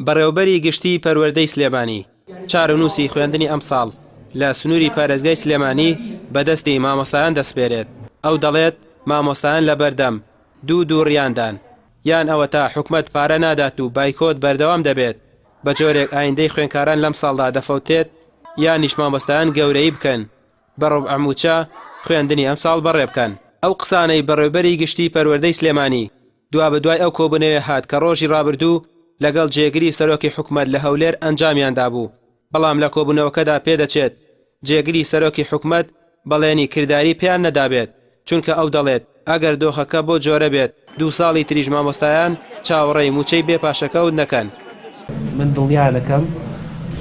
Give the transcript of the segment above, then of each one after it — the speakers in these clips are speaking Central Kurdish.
بەڕێوەبەری گشتی پەروەردەی سلێمانی چارەنووسی خوێندنی ئەم ساڵ لە سنووری پارێزگای سلێمانی بەدەستی مامۆستایان دەسپێرێت. ئەو دەڵێت مامۆستایان لە بەردەم دوو ڕیاندان یان ئەوە تا حکومەت پارە نادات و بایکۆت بەردەوام دەبێت بە جۆرێک ئایندەی خوێنکاران لەم ساڵدا دەفەوتێت یانیش مامۆستایان گەورەی بکەن بە ڕۆبعەموچە خوێندنی ئەم ساڵ بەڕێ بکەن. ئەو قسانەی بەڕێوەبەری گشتی پەروەردەی سلێمانی دوا بەدوای ئەو کۆبوونەوە هات کە ڕۆژی ڕابردوو لەگەڵ جێگری سەرۆکی حکومەت لە هەولێر ئەنجامیاندا بوو. بەڵام لە کۆبوونەوەکەدا پێدەچێت جێگری سەرۆکی حکومەت بەڵێنی کردداری پێیان نەدابێت، چونکە ئەو دەڵێت ئەگەر دۆخەکە بۆ جۆرە بێت 2 ساڵی تریژ مامۆستایان چاوەڕێی موچەی بێپاشەکەوت نەکەن. من دڵنیا دەکەم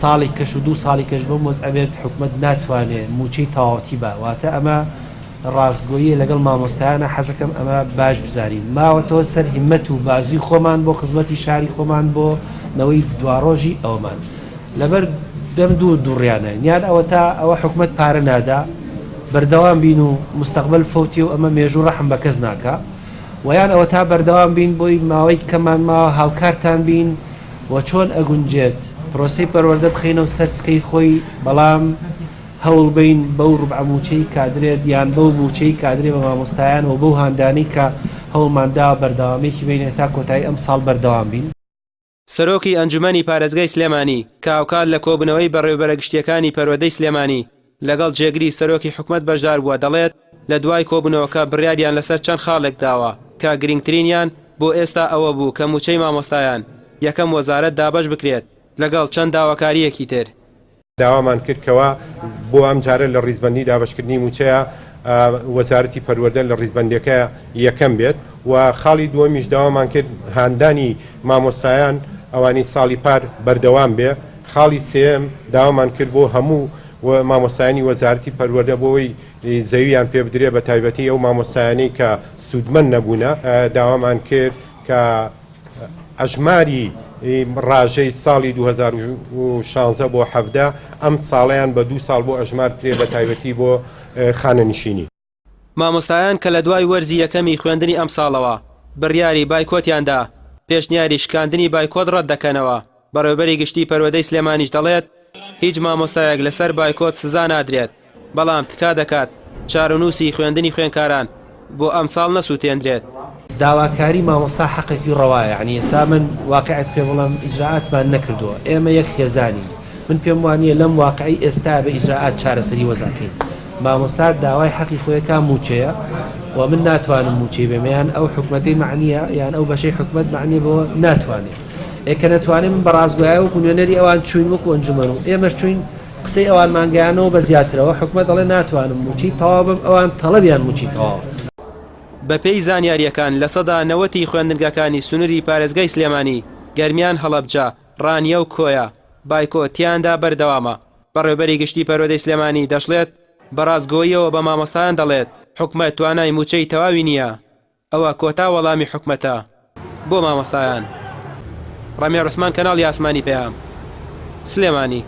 ساڵی کەش و 2 ساڵی کەش بۆ مۆز ئەبێت حکومەت ناتوانێت موچەی تەواوەتی بە واتە ئەمە ڕاستگۆیی لەگەڵ مامۆستایانە حەزەکەم ئەمە باش بزارین. ماوەتەوە سەر هیممەت و بازوی خۆمان بۆ خزمەتی شاری خۆمان بۆ نەوەی دواڕۆژی ئەومان لەبەر دەم دووڕیانە یان ئەوە تا ئەوە حکومەت پارە نادا بەردەوام بین و مستەقبل فەوتی و ئەمە مێژوو ڕەحم بە کەس ناکە ویان ئەوە تا بەردەوام بین بۆی ماوەی کەمان ماوە هاوکارتان بین و چۆن ئەگونجێت پرۆسەی پەروەردە بخینەوە سەر سکەی خۆی بەڵام هەوڵ بین بەو ڕوبعەموچەی کادرێت یان بەو موچەی کادرێ بە مامۆستایان و بەو هاندانی کە هەوڵماندا بەردەوامێکی بینێت تا کۆتایی ئەم ساڵ بەردەوام بین. سەرۆکی ئەنجومەنی پارێزگای سلێمانی کاوکات لە کۆبوونەوەی بەڕێوەبەرە گشتیەکانی پەروەردەی سلێمانی لەگەڵ جێگری سەرۆکی حکومەت بەشدار بووە دەڵێت لە دوای کۆبوونەوەکە بڕیاریان لەسەر چەند خاڵێک داوە کە گرنگترینیان بۆ ئێستا ئەوە بوو کە موچەی مامۆستایان یەکەم وەزارەت دابەش بکرێت لەگەڵ چەند داواکاریەکی تر. داوامان کردکەوە بۆ ئەم جارە لە ڕیزبەندی دابەشکردنی موچەیە وەزارەتی پەروەردە لە ڕیزبەندیەکە یەکەم بێت و خاڵی دووەمیش داوامان کرد هاندانی مامۆستایان ئەوانی ساڵی پار بەردەوام بێ. خاڵی سێم داوامان کرد بۆ هەموو مامۆستایانی وەزارەتی پەروەردە بۆەوەی زەویان پێ بدرێ بە تایبەتی ئەو مامۆستایانەی کە سوودمەند نەبوونە. داوامان کرد کە ئەژماری ڕاژەی ساڵی 2016 بۆ 17 ئەم ساڵیان بە 2 ساڵ بۆ ئەژمار کرێ بە تایبەتی بۆ خانەنشینی. مامۆستایان کە لە دوای وەرزی یەکەمی خوێندنی ئەم ساڵەوە بڕیاری بایکۆتیاندا پێشنیاری شکاندنی بایکۆت ڕەت دەکەنەوە. بەڕێوەبەری گشتی پەروەردەی سلێمانیش دەڵێت هیچ مامۆستایەک لەسەر بایکۆت سزا نادرێت، بەڵام تکا دەکات چارەنووسی خوێندنی خوێنکاران بۆ ئەم ساڵ نەسووتێندرێت. داواکاری مامۆستا حەقێکی ڕەوایە، یعنی ئێستا من واقعیت پێ بڵم ئیجراعاتمان نەکردووە، ئێمە یەک خێزانی من پێم وانییە لەم واقعی ئێستا بە ئیجراعات چارەسەری وەزاکەین. مامۆستا داوای حەقی خۆیەکان موچەیە و من ناتوانم موچەی بێمەیان ئەو حکومەتی معنیە یان ئەو بەشەی حکومەت معنی بۆ ناتوانێت. ئێکە نەتوانێت من بە ڕازگۆیە وەکو نوێنەری ئەوان چوین وەکو ئەنجومەن و ئێمەش چوین قسەی ئەوان مانگەیانەوە بە زیاترەوە حکومەت دەڵێ ناتوانم موچی تەواو بم، ئەوان تەڵەبیان موچی تەواو. بەپێی زانیاریەکان لە سەدا 90 خوێندنگەکانی سنووری پارێزگای سلێمانی گەرمیان هەڵەبجە، ڕانیە و کۆیە بایکۆتیاندا بەردەوامە. بەڕێوەبەری گشتی پەروەردەی سلێمانی دەشڵێت بەڕازگۆییەوە بە مامۆستایان دەڵێت حکومەت توانای موچەی تەواوی نییە، ئەوە کۆتا وەڵامی حکومەتە بۆ مامۆستایان. ڕەمێ عوسمان، کەناڵی ئاسمانی پێام، سلێمانی.